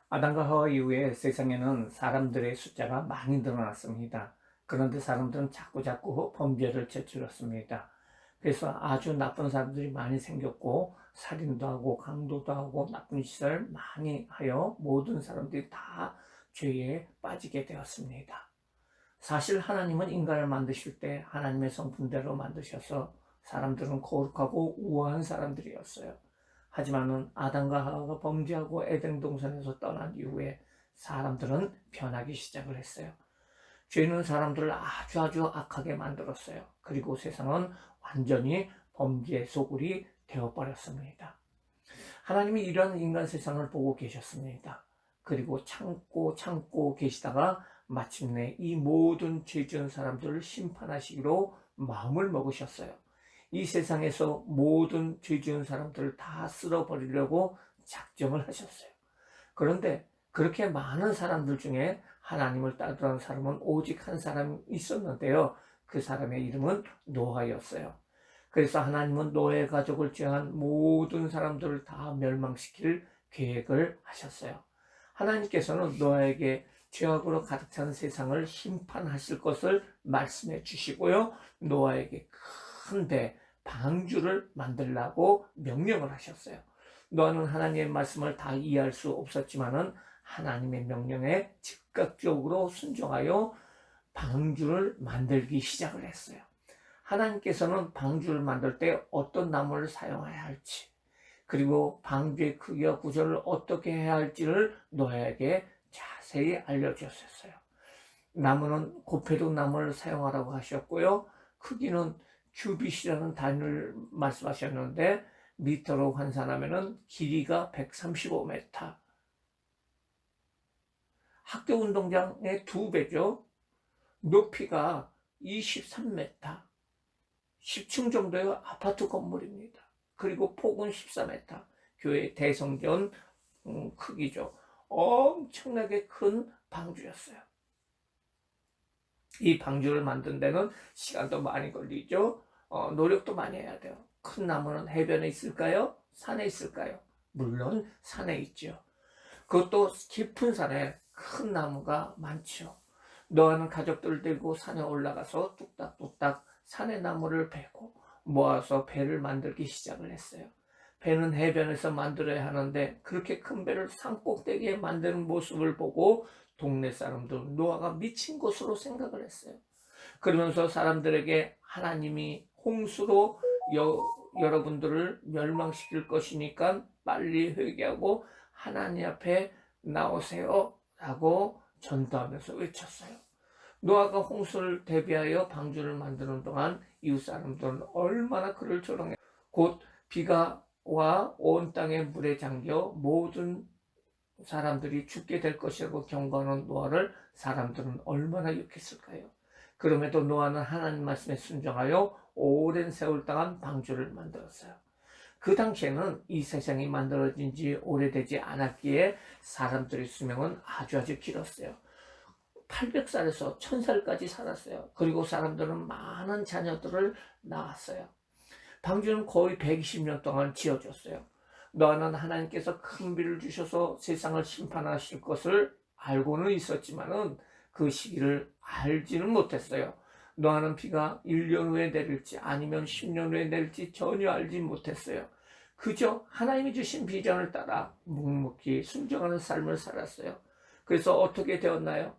아담과 하와 이후에 세상에는 사람들의 숫자가 많이 늘어났습니다. 그런데 사람들은 자꾸자꾸 범죄를 저질렀습니다. 그래서 아주 나쁜 사람들이 많이 생겼고, 살인도 하고 강도도 하고 나쁜 짓을 많이 하여 모든 사람들이 다 죄에 빠지게 되었습니다. 사실 하나님은 인간을 만드실 때 하나님의 성품대로 만드셔서 사람들은 거룩하고 우아한 사람들이었어요. 하지만은 아담과 하와가 범죄하고 에덴 동산에서 떠난 이후에 사람들은 변하기 시작을 했어요. 죄는 사람들을 아주 악하게 만들었어요. 그리고 세상은 완전히 범죄 소굴이 되어버렸습니다. 하나님이 이런 인간 세상을 보고 계셨습니다. 그리고 참고 계시다가 마침내 이 모든 죄 지은 사람들을 심판하시기로 마음을 먹으셨어요. 이 세상에서 모든 죄 지은 사람들을 다 쓸어버리려고 작정을 하셨어요. 그런데 그렇게 많은 사람들 중에 하나님을 따르던 사람은 오직 한 사람이 있었는데요. 그 사람의 이름은 노아였어요. 그래서 하나님은 노아의 가족을 제한 모든 사람들을 다 멸망시킬 계획을 하셨어요. 하나님께서는 노아에게 죄악으로 가득 찬 세상을 심판하실 것을 말씀해 주시고요. 노아에게 큰 배, 방주를 만들라고 명령을 하셨어요. 노아는 하나님의 말씀을 다 이해할 수 없었지만은 하나님의 명령에 즉각적으로 순종하여 방주를 만들기 시작을 했어요. 하나님께서는 방주를 만들 때 어떤 나무를 사용해야 할지, 그리고 방주의 크기와 구조를 어떻게 해야 할지를 노아에게 자세히 알려주셨어요. 나무는 곱해도 나무를 사용하라고 하셨고요. 크기는 큐빗이라는 단위를 말씀하셨는데 미터로 환산하면 길이가 135m, 학교 운동장의 2배죠. 높이가 23m, 10층 정도의 아파트 건물입니다. 그리고 폭은 14m, 교회 대성전 크기죠. 엄청나게 큰 방주였어요. 이 방주를 만든 데는 시간도 많이 걸리죠. 노력도 많이 해야 돼요. 큰 나무는 해변에 있을까요? 산에 있을까요? 물론 산에 있죠. 그것도 깊은 산에 큰 나무가 많죠. 노아는 가족들을 들고 산에 올라가서 뚝딱뚝딱 산의 나무를 베고 모아서 배를 만들기 시작을 했어요. 배는 해변에서 만들어야 하는데 그렇게 큰 배를 산 꼭대기에 만드는 모습을 보고 동네 사람들은 노아가 미친 것으로 생각을 했어요. 그러면서 사람들에게 하나님이 홍수로 여러분들을 멸망시킬 것이니까 빨리 회개하고 하나님 앞에 나오세요 라고 전도하면서 외쳤어요. 노아가 홍수를 대비하여 방주를 만드는 동안 이웃 사람들은 얼마나 그를 조롱해. 곧 비가 와 온 땅에 물에 잠겨 모든 사람들이 죽게 될 것이라고 경고하는 노아를 사람들은 얼마나 욕했을까요? 그럼에도 노아는 하나님 말씀에 순종하여 오랜 세월 동안 방주를 만들었어요. 그 당시에는 이 세상이 만들어진 지 오래되지 않았기에 사람들의 수명은 아주 길었어요. 800살에서 1000살까지 살았어요. 그리고 사람들은 많은 자녀들을 낳았어요. 방주는 거의 120년 동안 지어졌어요. 노아는 하나님께서 큰 비를 주셔서 세상을 심판하실 것을 알고는 있었지만은 그 시기를 알지는 못했어요. 노아는 비가 1년 후에 내릴지 아니면 10년 후에 내릴지 전혀 알지 못했어요. 그저 하나님이 주신 비전을 따라 묵묵히 순종하는 삶을 살았어요. 그래서 어떻게 되었나요?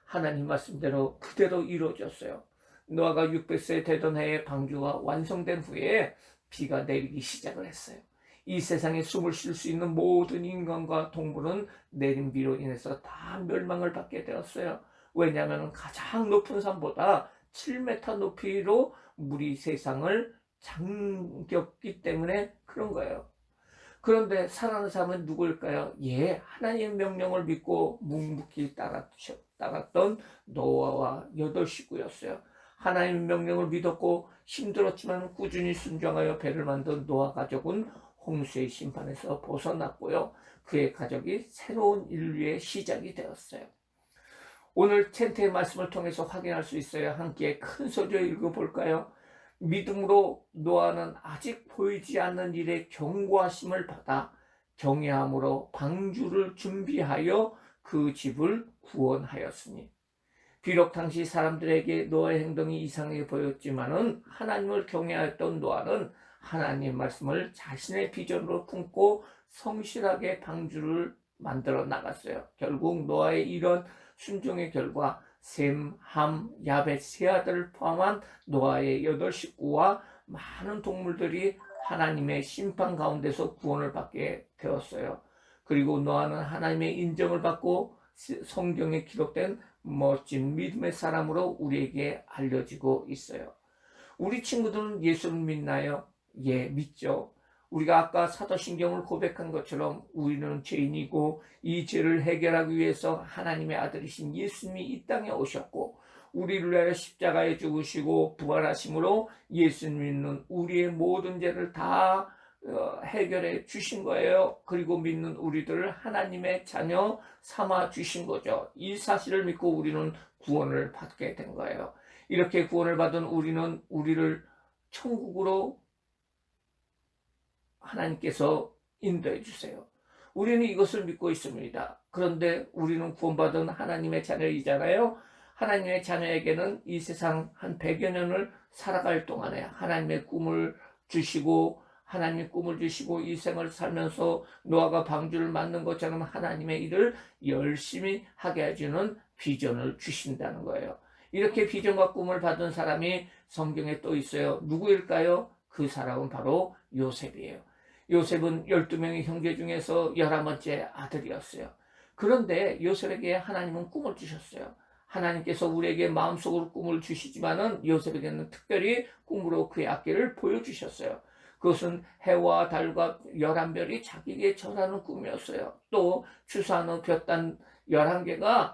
하나님 말씀대로 그대로 이루어졌어요. 노아가 600세 되던 해에 방주가 완성된 후에 비가 내리기 시작을 했어요. 이 세상에 숨을 쉴 수 있는 모든 인간과 동물은 내린 비로 인해서 다 멸망을 받게 되었어요. 왜냐하면 가장 높은 산보다 7m 높이로 물이 세상을 잠겼기 때문에 그런 거예요. 그런데 살아난 사람은 누구일까요? 하나님의 명령을 믿고 묵묵히 따랐던 노아와 8식구였어요. 하나님의 명령을 믿었고 힘들었지만 꾸준히 순종하여 배를 만든 노아 가족은 홍수의 심판에서 벗어났고요. 그의 가족이 새로운 인류의 시작이 되었어요. 오늘 텐트의 말씀을 통해서 확인할 수 있어요. 함께 큰 소리로 읽어볼까요? 믿음으로 노아는 아직 보이지 않는 일에 경고하심을 받아 경외함으로 방주를 준비하여 그 집을 구원하였으니. 비록 당시 사람들에게 노아의 행동이 이상하게 보였지만은 하나님을 경외하였던 노아는 하나님의 말씀을 자신의 비전으로 품고 성실하게 방주를 만들어 나갔어요. 결국 노아의 이런 순종의 결과 셈, 함, 야벳 세 아들을 포함한 노아의 8 식구와 많은 동물들이 하나님의 심판 가운데서 구원을 받게 되었어요. 그리고 노아는 하나님의 인정을 받고 성경에 기록된 멋진 믿음의 사람으로 우리에게 알려지고 있어요. 우리 친구들은 예수를 믿나요? 예, 믿죠. 우리가 아까 사도신경을 고백한 것처럼 우리는 죄인이고 이 죄를 해결하기 위해서 하나님의 아들이신 예수님이 이 땅에 오셨고 우리를 위하여 십자가에 죽으시고 부활하심으로 예수님 믿는 우리의 모든 죄를 다 해결해 주신 거예요. 그리고 믿는 우리들을 하나님의 자녀 삼아 주신 거죠. 이 사실을 믿고 우리는 구원을 받게 된 거예요. 이렇게 구원을 받은 우리는 우리를 천국으로 하나님께서 인도해 주세요. 우리는 이것을 믿고 있습니다. 그런데 우리는 구원받은 하나님의 자녀이잖아요. 하나님의 자녀에게는 이 세상 한 100여 년을 살아갈 동안에 하나님의 꿈을 주시고 하나님의 꿈을 주시고 이 생을 살면서 노아가 방주를 만든 것처럼 하나님의 일을 열심히 하게 해주는 비전을 주신다는 거예요. 이렇게 비전과 꿈을 받은 사람이 성경에 또 있어요. 누구일까요? 그 사람은 바로 요셉이에요. 요셉은 12명의 형제 중에서 11번째 아들이었어요. 그런데 요셉에게 하나님은 꿈을 주셨어요. 하나님께서 우리에게 마음속으로 꿈을 주시지만은 요셉에게는 특별히 꿈으로 그의 악기를 보여주셨어요. 그것은 해와 달과 11별이 자기에게 절하는 꿈이었어요. 또 추수하는 볕단 11개가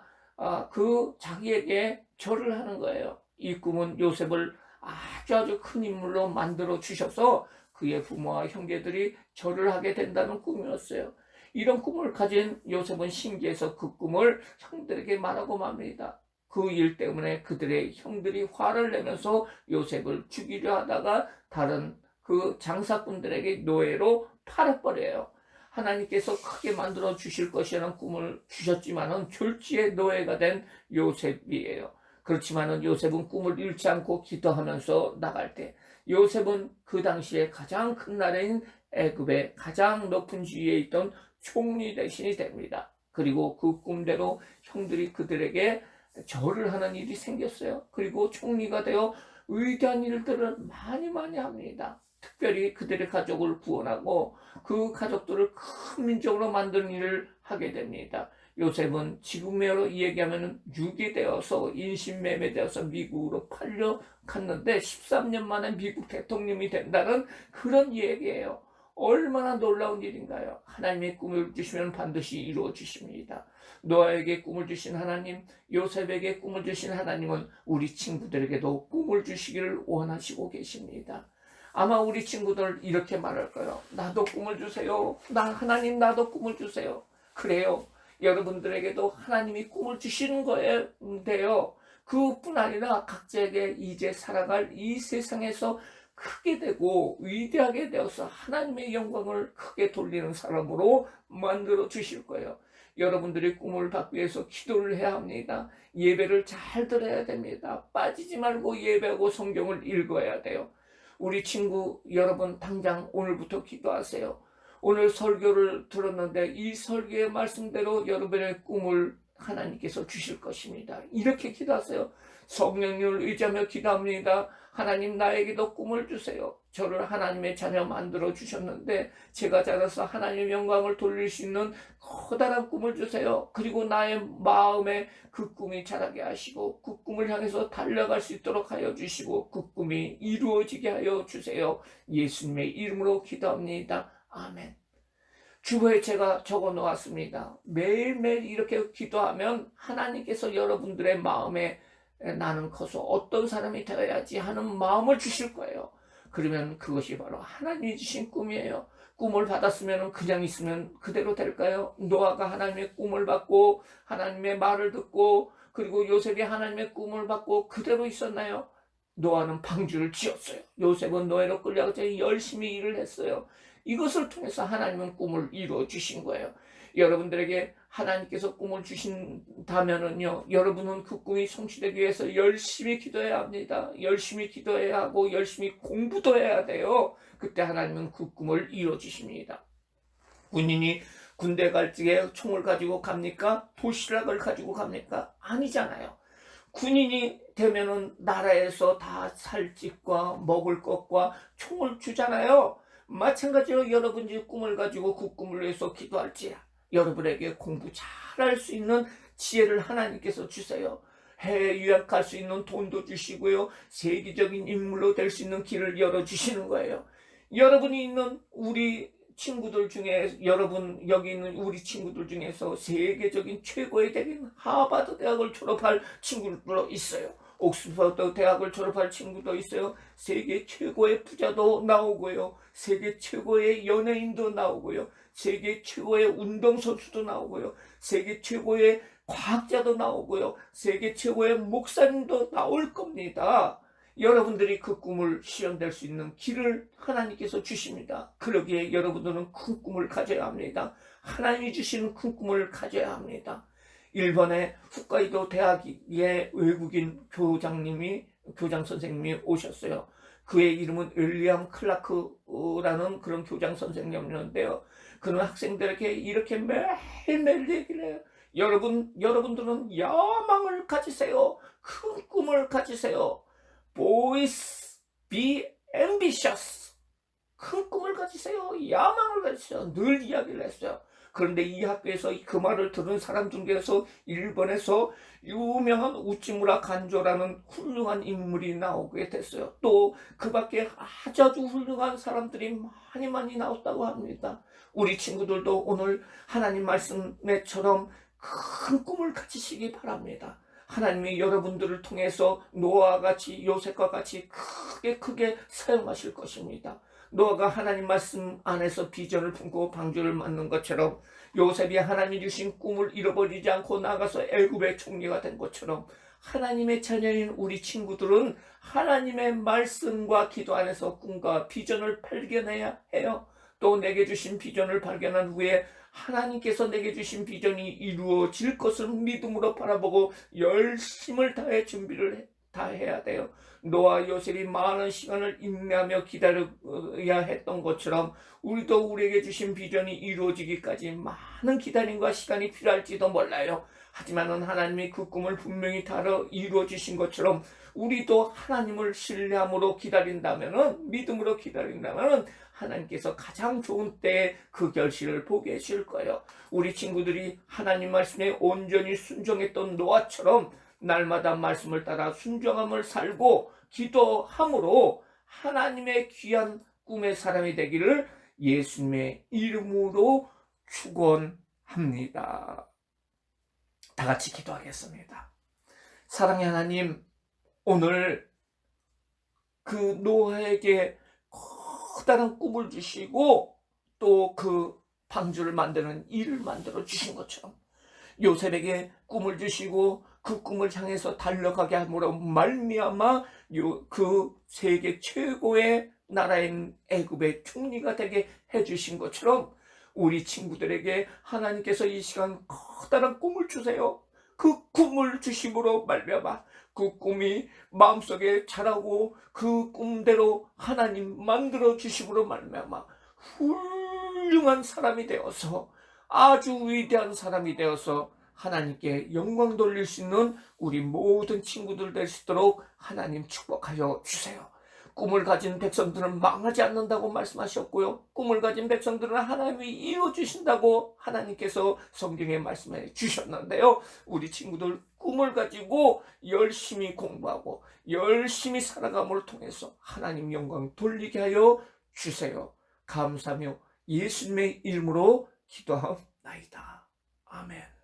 그 자기에게 절을 하는 거예요. 이 꿈은 요셉을 아주 큰 인물로 만들어 주셔서 그의 부모와 형제들이 절을 하게 된다는 꿈이었어요. 이런 꿈을 가진 요셉은 신기해서 그 꿈을 형들에게 말하고 맙니다. 그 일 때문에 그들의 형들이 화를 내면서 요셉을 죽이려 하다가 다른 그 장사꾼들에게 노예로 팔아버려요. 하나님께서 크게 만들어 주실 것이라는 꿈을 주셨지만은 졸지의 노예가 된 요셉이에요. 그렇지만은 요셉은 꿈을 잃지 않고 기도하면서 나갈 때 요셉은 그 당시에 가장 큰 나라인 애굽의 가장 높은 지위에 있던 총리 대신이 됩니다. 그리고 그 꿈대로 형들이 그들에게 절을 하는 일이 생겼어요. 그리고 총리가 되어 위대한 일들을 많이 합니다. 특별히 그들의 가족을 구원하고 그 가족들을 큰 민족으로 만드는 일을 하게 됩니다. 요셉은 지금으로 얘기하면 유기되어서 인신매매되어서 미국으로 팔려갔는데 13년 만에 미국 대통령이 된다는 그런 얘기예요. 얼마나 놀라운 일인가요? 하나님의 꿈을 주시면 반드시 이루어 주십니다. 노아에게 꿈을 주신 하나님, 요셉에게 꿈을 주신 하나님은 우리 친구들에게도 꿈을 주시기를 원하시고 계십니다. 아마 우리 친구들 이렇게 말할 거예요. 나도 꿈을 주세요. 하나님 나도 꿈을 주세요. 그래요. 여러분들에게도 하나님이 꿈을 주시는 거예요. 그뿐 아니라 각자에게 이제 살아갈 이 세상에서 크게 되고 위대하게 되어서 하나님의 영광을 크게 돌리는 사람으로 만들어 주실 거예요. 여러분들이 꿈을 받기 위해서 기도를 해야 합니다. 예배를 잘 들어야 됩니다. 빠지지 말고 예배하고 성경을 읽어야 돼요. 우리 친구 여러분 당장 오늘부터 기도하세요. 오늘 설교를 들었는데 이 설교의 말씀대로 여러분의 꿈을 하나님께서 주실 것입니다. 이렇게 기도하세요. 성령님을 의지하며 기도합니다. 하나님 나에게도 꿈을 주세요. 저를 하나님의 자녀 만들어 주셨는데 제가 자라서 하나님의 영광을 돌릴 수 있는 커다란 꿈을 주세요. 그리고 나의 마음에 그 꿈이 자라게 하시고 그 꿈을 향해서 달려갈 수 있도록 하여 주시고 그 꿈이 이루어지게 하여 주세요. 예수님의 이름으로 기도합니다. 아멘. 주보에 제가 적어 놓았습니다. 매일매일 이렇게 기도하면 하나님께서 여러분들의 마음에 나는 커서 어떤 사람이 되어야지 하는 마음을 주실 거예요. 그러면 그것이 바로 하나님이 주신 꿈이에요. 꿈을 받았으면 그냥 있으면 그대로 될까요? 노아가 하나님의 꿈을 받고 하나님의 말을 듣고 그리고 요셉이 하나님의 꿈을 받고 그대로 있었나요? 노아는 방주를 지었어요. 요셉은 노예로 끌려가서 열심히 일을 했어요. 이것을 통해서 하나님은 꿈을 이루어 주신 거예요. 여러분들에게 하나님께서 꿈을 주신다면은요, 여러분은 그 꿈이 성취되기 위해서 열심히 기도해야 합니다. 열심히 기도해야 하고 열심히 공부도 해야 돼요. 그때 하나님은 그 꿈을 이루어 주십니다. 군인이 군대 갈 적에 총을 가지고 갑니까? 도시락을 가지고 갑니까? 아니잖아요. 군인이 되면은 나라에서 다 살 집과 먹을 것과 총을 주잖아요. 마찬가지로 여러분이 꿈을 가지고 그 꿈을 위해서 기도할지, 여러분에게 공부 잘할 수 있는 지혜를 하나님께서 주세요. 해외 유학 갈 수 있는 돈도 주시고요. 세계적인 인물로 될 수 있는 길을 열어주시는 거예요. 여러분이 있는 우리 친구들 중에, 여러분 여기 있는 우리 친구들 중에서 세계적인 최고의 대학인 하버드 대학을 졸업할 친구들도 있어요. 옥스퍼드 대학을 졸업할 친구도 있어요. 세계 최고의 부자도 나오고요. 세계 최고의 연예인도 나오고요. 세계 최고의 운동선수도 나오고요. 세계 최고의 과학자도 나오고요. 세계 최고의 목사님도 나올 겁니다. 여러분들이 그 꿈을 실현될 수 있는 길을 하나님께서 주십니다. 그러기에 여러분들은 큰 꿈을 가져야 합니다. 하나님이 주시는 큰 꿈을 가져야 합니다. 일본의 홋카이도 대학의 외국인 교장 선생님이 오셨어요. 그의 이름은 윌리엄 클라크라는 그런 교장 선생님이었는데요. 그는 학생들에게 이렇게 매일매일 얘기를 해요. 여러분들은 야망을 가지세요. 큰 꿈을 가지세요. Boys, be ambitious. 큰 꿈을 가지세요. 야망을 가지세요. 늘 이야기를 했어요. 그런데 이 학교에서 그 말을 들은 사람 중에서 일본에서 유명한 우찌무라 간조라는 훌륭한 인물이 나오게 됐어요. 또 그 밖에 아주 훌륭한 사람들이 많이 나왔다고 합니다. 우리 친구들도 오늘 하나님 말씀에처럼 큰 꿈을 가지시기 바랍니다. 하나님이 여러분들을 통해서 노아와 같이, 요셉과 같이 크게 사용하실 것입니다. 노아가 하나님 말씀 안에서 비전을 품고 방주를 만든 것처럼, 요셉이 하나님이 주신 꿈을 잃어버리지 않고 나가서 애굽의 총리가 된 것처럼, 하나님의 자녀인 우리 친구들은 하나님의 말씀과 기도 안에서 꿈과 비전을 발견해야 해요. 또 내게 주신 비전을 발견한 후에 하나님께서 내게 주신 비전이 이루어질 것을 믿음으로 바라보고 열심을 다해 준비를 다 해야 돼요. 노아 요셉이 많은 시간을 인내하며 기다려야 했던 것처럼 우리도 우리에게 주신 비전이 이루어지기까지 많은 기다림과 시간이 필요할지도 몰라요. 하지만은 하나님이 그 꿈을 분명히 다 이루어 주신 것처럼 우리도 하나님을 신뢰함으로 기다린다면은, 믿음으로 기다린다면은 하나님께서 가장 좋은 때에 그 결실을 보게 해줄 거예요. 우리 친구들이 하나님 말씀에 온전히 순종했던 노아처럼 날마다 말씀을 따라 순종함을 살고 기도함으로 하나님의 귀한 꿈의 사람이 되기를 예수님의 이름으로 축원합니다. 다 같이 기도하겠습니다. 사랑의 하나님, 오늘 그 노아에게 커다란 꿈을 주시고 또 그 방주를 만드는 일을 만들어 주신 것처럼 요셉에게 꿈을 주시고 그 꿈을 향해서 달려가게 함으로 말미암아 그 세계 최고의 나라인 애굽의 총리가 되게 해주신 것처럼 우리 친구들에게 하나님께서 이 시간 커다란 꿈을 주세요. 그 꿈을 주심으로 말미암아 그 꿈이 마음속에 자라고 그 꿈대로 하나님 만들어 주심으로 말미암아 훌륭한 사람이 되어서, 아주 위대한 사람이 되어서 하나님께 영광 돌릴 수 있는 우리 모든 친구들 될 수 있도록 하나님 축복하여 주세요. 꿈을 가진 백성들은 망하지 않는다고 말씀하셨고요. 꿈을 가진 백성들은 하나님이 이루어주신다고 하나님께서 성경에 말씀해 주셨는데요. 우리 친구들 꿈을 가지고 열심히 공부하고 열심히 살아감을 통해서 하나님 영광 돌리게 하여 주세요. 감사하며 예수님의 이름으로 기도하옵나이다. 아멘.